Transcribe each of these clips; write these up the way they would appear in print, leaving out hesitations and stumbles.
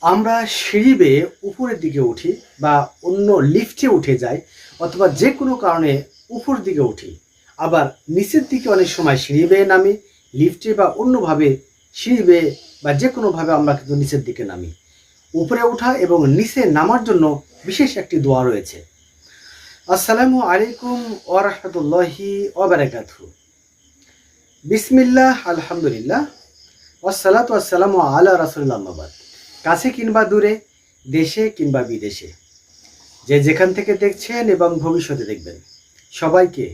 আমরা সিঁড়ি বেয়ে উপরের দিকে উঠি বা অন্য লিফটে উঠে যাই অথবা যে কোনো কারণে উপর দিকে উঠি, আবার নিচের দিকে অনেক সময় সিঁড়ি বেয়ে নামি, লিফটে বা অন্যভাবে সিঁড়ি বেয়ে বা যে কোনোভাবে আমরা কিন্তু নিচের দিকে নামি। উপরে ওঠা এবং নিচে নামার জন্য বিশেষ একটি দোয়া রয়েছে। আসসালামু আলাইকুম ওয়া রাহমাতুল্লাহি ওয়া বারাকাতুহু। বিসমিল্লাহ, আলহামদুলিল্লাহ, ওয়াসসালাতু ওয়াসসালামু আলা রাসূলিল্লাহ, আম্মা বাদ। কাছে কিংবা দূরে, দেশে কিংবা বিদেশে, যে যেখান থেকে দেখছেন এবং ভবিষ্যতে দেখবেন, সবাইকে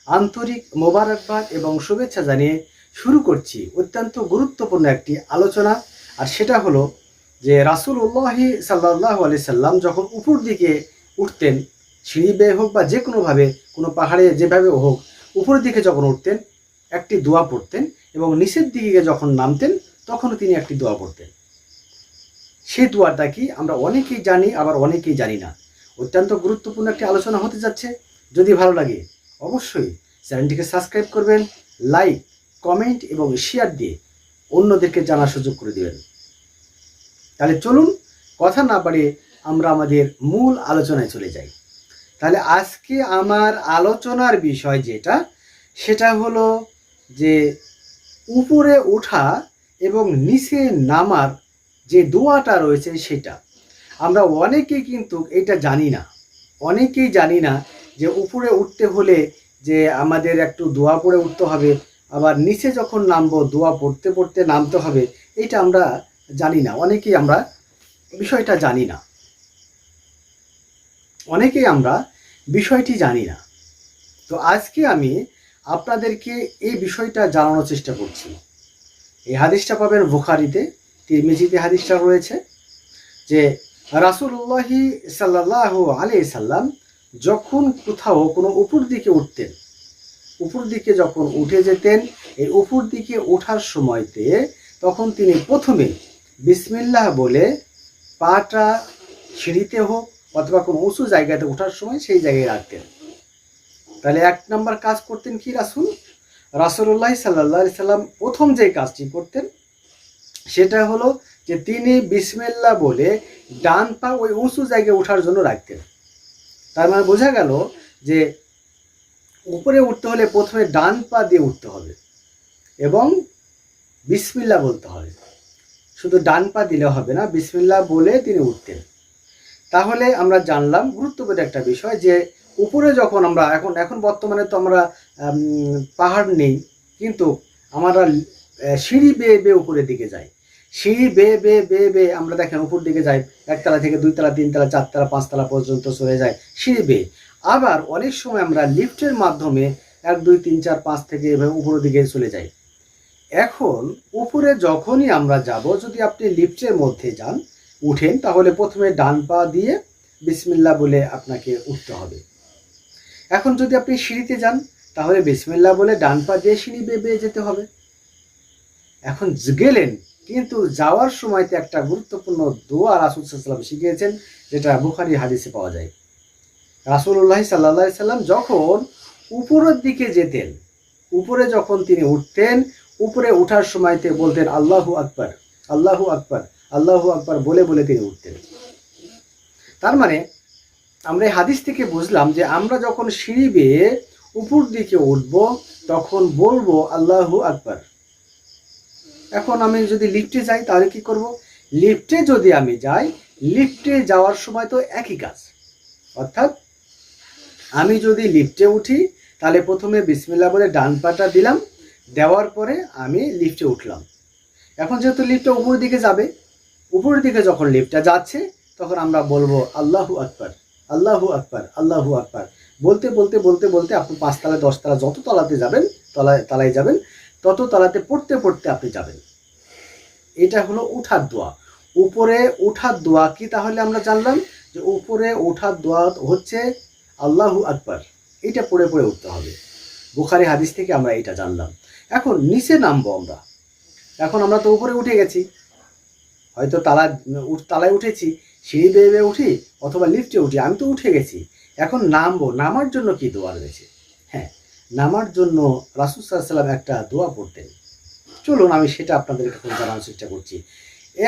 আন্তরিক মোবারকবাদ এবং শুভেচ্ছা জানিয়ে শুরু করছি অত্যন্ত গুরুত্বপূর্ণ একটি আলোচনা। আর সেটা হলো যে রাসূলুল্লাহি সাল্লাল্লাহু আলাইহি সাল্লাম যখন উপর দিকে উঠতেন, সিঁড়ি বেয়ে হোক বা যে কোনোভাবে, কোনো পাহাড়ে যেভাবে হোক, উপরের দিকে যখন উঠতেন একটি দোয়া পড়তেন এবং নিচের দিকে যখন নামতেন তখনও তিনি একটি দোয়া পড়তেন। সেই দোয়াটা কি আমরা অনেকেই জানি, আবার অনেকেই জানি না। অত্যন্ত গুরুত্বপূর্ণ একটি আলোচনা হতে যাচ্ছে। যদি ভালো লাগে অবশ্যই চ্যানেলটিকে সাবস্ক্রাইব করবেন, লাইক, কমেন্ট এবং শেয়ার দিয়ে অন্যদেরকে জানার সুযোগ করে দেবেন। তাহলে চলুন কথা না বাড়িয়ে আমরা আমাদের মূল আলোচনায় চলে যাই। তাহলে আজকে আমার আলোচনার বিষয় সেটা হলো যে উপরে ওঠা এবং নিচে নামার যে দোয়াটা রয়েছে সেটা আমরা অনেকেই কিন্তু এটা জানি না। অনেকেই জানি না যে উপরে উঠতে হলে যে আমাদের একটু দোয়া পড়ে উঠতে হবে, আবার নিচে যখন নামবো দোয়া পড়তে পড়তে নামতে হবে, এটা আমরা জানি না। অনেকেই আমরা বিষয়টা জানি না, অনেকেই আমরা বিষয়টি জানি না। তো আজকে আমি আপনাদেরকে এই বিষয়টা জানানোর চেষ্টা করছি। এই হাদিসটা পাবেন বুখারীতে, তিরমিজিতে হাদিসটা রয়েছে যে রাসূলুল্লাহি সাল্লাল্লাহু আলাইহি সাল্লাম যখন কোথাও কোনো উপর দিকে উঠতেন, উপর দিকে যখন উঠে যেতেন, এই উপর দিকে ওঠার সময়তে তখন তিনি প্রথমে বিসমিল্লাহ বলে পাটা সিঁড়িতে হোক অথবা কোনো উঁচু জায়গাতে ওঠার সময় সেই জায়গায় রাখতেন। তাহলে এক নম্বর কাজ করতেন কি রাসূলুল্লাহ সাল্লাল্লাহু আলাইহি সাল্লাম প্রথম যে কাজটি করতেন সেটা হলো যে তিনি বিসমিল্লাহ বলে ডান পা ওই উঁচু জায়গায় ওঠার জন্য রাখতেন। তার মানে বোঝা গেল যে উপরে উঠতে হলে প্রথমে ডান পা দিয়ে উঠতে হবে এবং বিসমিল্লাহ বলতে হবে। শুধু ডান পা দিলে হবে না, বিসমিল্লাহ বলে তিনি উঠতেন। তাহলে আমরা জানলাম গুরুত্বপূর্ণ একটা বিষয় যে উপরে যখন আমরা এখন বর্তমানে তো আমরা পাহাড় নেই, কিন্তু আমরা সিঁড়ি বেয়ে বেয়ে উপরের দিকে যাই। সিঁড়ি বেয়ে বেয়ে বেয়ে বেয়ে আমরা দেখেন উপর দিকে যাই, একতলা থেকে দুইতলা, তিনতলা, চারতলা, পাঁচতলা পর্যন্ত চলে যায় সিঁড়ি বেয়ে। আবার অনেক সময় আমরা লিফটের মাধ্যমে 1, 2, 3, 4, 5 থেকে এভাবে উপরের দিকে চলে যাই। এখন উপরে যখনই আমরা যাব, যদি আপনি লিফটের মধ্যে যান, উঠেন, তাহলে প্রথমে ডান পা দিয়ে বিসমিল্লাহ বলে আপনাকে উঠতে হবে। এখন যদি আপনি সিঁড়িতে যান তাহলে বিসমিল্লাহ বলে ডান পা দিয়ে সিঁড়ি বেয়ে বেয়ে যেতে হবে। এখন গেলেন, কিন্তু যাওয়ার সময়তে একটা গুরুত্বপূর্ণ দোয়া রাসূল সাল্লাল্লাহু আলাইহি ওয়াসাল্লাম শিখিয়েছেন, যেটা বুখারী হাদিসে পাওয়া যায়। রাসূলুল্লাহ সাল্লাল্লাহু আলাইহি ওয়াসাল্লাম যখন উপরের দিকে যেতেন, উপরে যখন তিনি উঠতেন, উপরে ওঠার সময়তে বলতেন আল্লাহু আকবার, আল্লাহু আকবার, আল্লাহু আকবার বলে বলে তিনি উঠতেন। তার মানে আমরা এই হাদিস থেকে বুঝলাম যে আমরা যখন সিঁড়ি বেয়ে উপর দিকে উঠব তখন বলবো আল্লাহু আকবার। এখন আমি যদি লিফটে যাই তাহলে কি করব? লিফটে যদি আমি যাই, লিফটে যাওয়ার সময় তো একই কাজ। অর্থাৎ আমি যদি লিফটে উঠি তাহলে প্রথমে বিসমিল্লাহ বলে ডান পাটা দিলাম, দেওয়ার পরে আমি লিফটে উঠলাম। এখন যেহেতু লিফটটা উপরের দিকে যাবে, উপরের দিকে যখন লিফটটা যাচ্ছে তখন আমরা বলবো আল্লাহু আকবার, আল্লাহু আকবার, আল্লাহু আকবার বলতে বলতে বলতে বলতে আপনি 5 তলা 10 তলা যত তলাতে যাবেন, তলায় যাবেন, তত তলাতে পড়তে পড়তে আপনি যাবেন। এটা হলো উঠার দোয়া। উপরে ওঠার দোয়া কি তাহলে আমরা জানলাম যে উপরে ওঠার দোয়া হচ্ছে আল্লাহু আকবার, এটা পড়ে পড়ে উঠতে হবে। বুখারী হাদিস থেকে আমরা এটা জানলাম। এখন নিচে নামবো আমরা। এখন আমরা তো উপরে উঠে গেছি, হয়তো তালায় উঠেছি, সিঁড়ি বেয়ে বেয়ে উঠি অথবা লিফটে উঠি, আমি তো উঠে গেছি। এখন নামবো, নামার জন্য কি দোয়া রয়েছে? হ্যাঁ, নামার জন্য রাসূল সাল্লাল্লাহু আলাইহি ওয়াসাল্লাম একটা দোয়া পড়তেন। চলুন আমি সেটা আপনাদেরকে এখন জানানোর চেষ্টা করছি।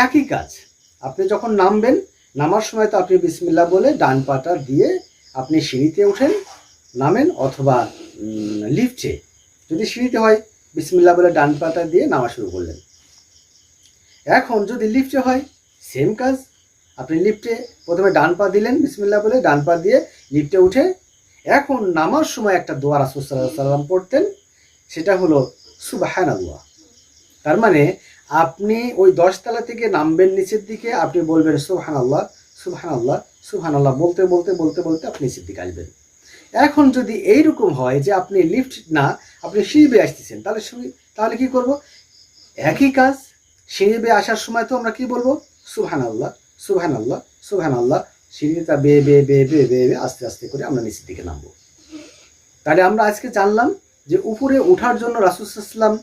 একই কাজ, আপনি যখন নামবেন, নামার সময় তো আপনি বিসমিল্লাহ বলে ডান পাটা দিয়ে আপনি সিঁড়িতে ওঠেন, নামেন, অথবা লিফটে, যদি সিঁড়িতে হয় বিসমিল্লাহ বলে ডান পাটা দিয়ে নামা শুরু করলেন। এখন যদি লিফটে হয় সেম কাজ, আপনি লিফটে প্রথমে ডান পা দিলেন বিসমিল্লাহ বলে, ডান পা দিয়ে লিফটে উঠে এখন নামার সময় একটা দোয়া রাসূল সাল্লাল্লাহু আলাইহি সাল্লাম পড়তেন, সেটা হলো সুবহানাল্লাহ। তার মানে আপনি ওই 10 তলা থেকে নামবেন নিচের দিকে, আপনি বলবেন সুবহানাল্লাহ সুবহানাল্লাহ সুবহানাল্লাহ বলতে বলতে বলতে বলতে আপনি নিচের দিকে আসবেন। এখন যদি এইরকম হয় যে আপনি লিফট না, আপনি সিঁড়ি বেয়ে আসতেছেন, তাহলে কি করব? একই কাজ, সিঁড়ি বেয়ে আসার সময় তো আমরা কি বলবো? সুবহানাল্লাহ সুবহানাল্লাহ সুবহানাল্লাহ। সিঁড়িটা বেয়ে বেয়ে বেয়ে বেয়ে বেয়ে বেয়ে আস্তে আস্তে করে আমরা নিচের দিকে নামবো। তাহলে আমরা আজকে জানলাম যে উপরে ওঠার জন্য রাসূল সাল্লাল্লাহু আলাইহি ওয়াসাল্লাম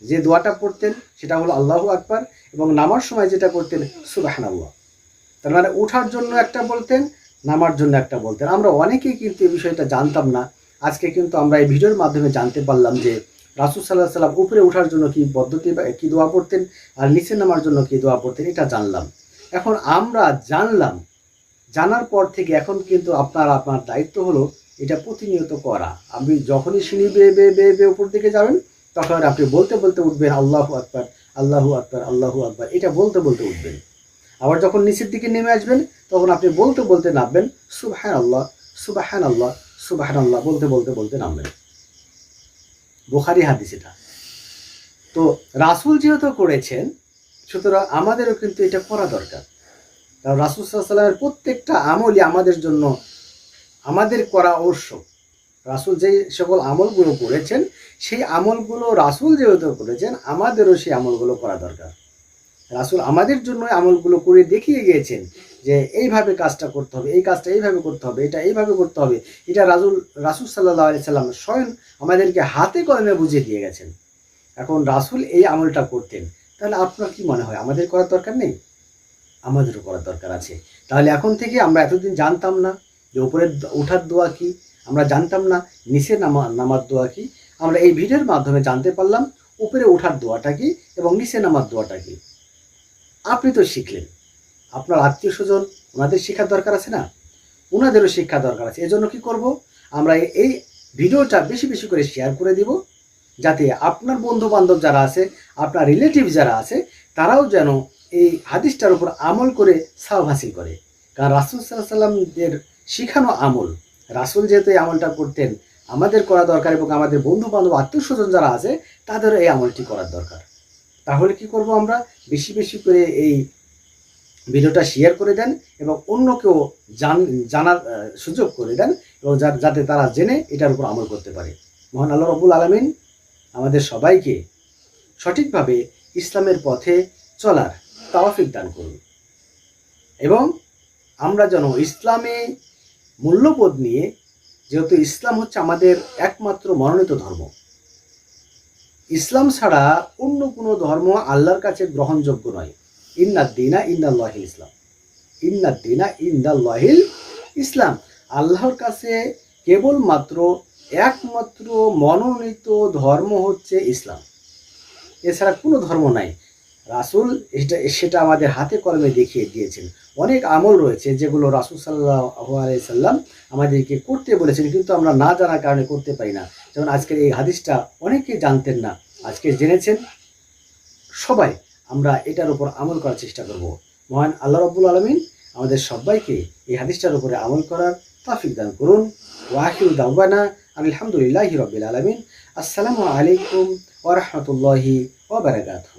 যে দোয়াটা পড়তেন সেটা হলো আল্লাহু আকবার, এবং নামার সময় যেটা করতেন সুবহানাল্লাহ। তার মানে ওঠার জন্য একটা বলতেন, নামার জন্য একটা বলতেন। আমরা অনেকেই কিন্তু এই বিষয়টা জানতাম না, আজকে কিন্তু আমরা এই ভিডিওর মাধ্যমে জানতে পারলাম যে রাসূল সাল্লাল্লাহু আলাইহি ওয়াসাল্লাম উপরে ওঠার জন্য কি পদ্ধতি বা কি দোয়া পড়তেন, আর নিচে নামার জন্য কি দোয়া পড়তেন, এটা জানলাম। এখন আমরা জানলাম, জানার পর থেকে এখন কিন্তু আপনার দায়িত্ব হলো এটা প্রতিনিয়ত করা। আপনি যখনই সিঁড়ি বেয়ে বেয়ে বেয়ে বেয়ে উপর দিকে যাবেন, তখন আপনি বলতে বলতে উঠবেন আল্লাহু আকবার আল্লাহু আকবার আল্লাহু আকবার, এটা বলতে বলতে উঠবেন। আবার যখন নিচের দিকে নেমে আসবেন, তখন আপনি বলতে বলতে নামবেন সুবহানাল্লাহ সুবহানাল্লাহ সুবহানাল্লাহ বলতে বলতে বলতে নামবেন। বুখারী হাদিস এটা। তো রাসূল যেহেতু করেছেন, সুতরাং আমাদেরও কিন্তু এটা করা দরকার। কারণ রাসূল সাল্লাল্লাহু আলাইহি ওয়াসাল্লামের প্রত্যেকটা আমলই আমাদের জন্য, আমাদের করা আবশ্যক। রাসূল যে সকল আমলগুলো করেছেন, সেই আমলগুলো রাসূল যেহেতু করেছেন, আমাদেরও সেই আমলগুলো করা দরকার। রাসূল আমাদের জন্য আমলগুলো করে দেখিয়ে গিয়েছেন যে এইভাবে কাজটা করতে হবে, এই কাজটা এইভাবে করতে হবে, এটা এইভাবে করতে হবে। এটা রাসূল সাল্লাল্লাহু আলাইহি সাল্লাম স্বয়ং আমাদেরকে হাতে কলমে বুঝিয়ে দিয়ে গেছেন। এখন রাসূল এই আমলটা করতেন, তাহলে আপনার কি মনে হয় আমাদের করার দরকার নেই? আমাদেরও করার দরকার আছে। তাহলে এখন থেকে আমরা এতদিন জানতাম না যে উপরে ওঠার দোয়া কি, আমরা জানতাম না নিচে নামার দোয়া কি। আমরা এই ভিডিওর মাধ্যমে জানতে পারলাম উপরে ওঠার দোয়াটা কি এবং নিচে নামার দোয়াটা কি। আপনি তো শিখলেন, আপনার আত্মীয় স্বজন ওনাদের শেখার দরকার আছে না? ওনাদেরও শিক্ষা দরকার আছে। এজন্য কি করব, আমরা এই ভিডিওটা বেশি বেশি করে শেয়ার করে দিব, যাতে আপনার বন্ধু বান্ধব যারা আছে, আপনার রিলেটিভ যারা আছে, তারাও যেন এই হাদিসটার উপর আমল করে সওয়াব হাসিল করে। কারণ রাসূল সাল্লাল্লাহু আলাইহি ওয়াসাল্লামের শিখানো আমল, রাসূল যেহেতু এই আমলটা করতেন, আমাদের করা দরকার, এবং আমাদের বন্ধু বান্ধব আত্মীয় স্বজন যারা আছে তাদেরও এই আমলটি করার দরকার। তাহলে কি করব, আমরা বেশি বেশি করে এই ভিডিওটা শেয়ার করে দেন এবং অন্যকেও জানার সুযোগ করে দেন, এবং যাতে তারা জেনে এটার উপর আমল করতে পারে। মহান আল্লাহ রাব্বুল আলামিন আমাদের সবাইকে সঠিকভাবে ইসলামের পথে চলার তৌফিক দান করুন, এবং আমরা যেন ইসলামে মূল্যবোধ নিয়ে, যেহেতু ইসলাম হচ্ছে আমাদের একমাত্র মনোনীত ধর্ম, ইসলাম ছাড়া অন্য কোনো ধর্ম আল্লাহর কাছে গ্রহণযোগ্য নয়। ইন্নাদ-দীনা ইনদাল্লাহিল ইসলাম, ইন্নাদ-দীনা ইনদাল্লাহিল ইসলাম। আল্লাহর কাছে কেবলমাত্র একমাত্র মনোনীত ধর্ম হচ্ছে ইসলাম, এছাড়া কোনো ধর্ম নাই। রাসূল সেটা আমাদের হাতে কলমে দেখিয়ে দিয়েছেন। অনেক আমল রয়েছে যেগুলো রাসূল সাল্লাল্লাহু আলাইহি সাল্লাম আমাদেরকে করতে বলেছেন, কিন্তু আমরা না জানার কারণে করতে পারি না। যেমন আজকের এই হাদিসটা অনেকেই জানতেন না, আজকে জেনেছেন সবাই। আমরা এটার উপর আমল করার চেষ্টা করব। মহান আল্লাহ রাব্বুল আলামিন আমাদের সবাইকে এই হাদিসটার উপরে আমল করার তৌফিক দান করুন। ওয়া আখিরু দাওয়ানা আলহামদুলিল্লাহি রাব্বিল আলামিন। আসসালামু আলাইকুম ওয়া রাহমাতুল্লাহি ওয়া বারাকাতুহু।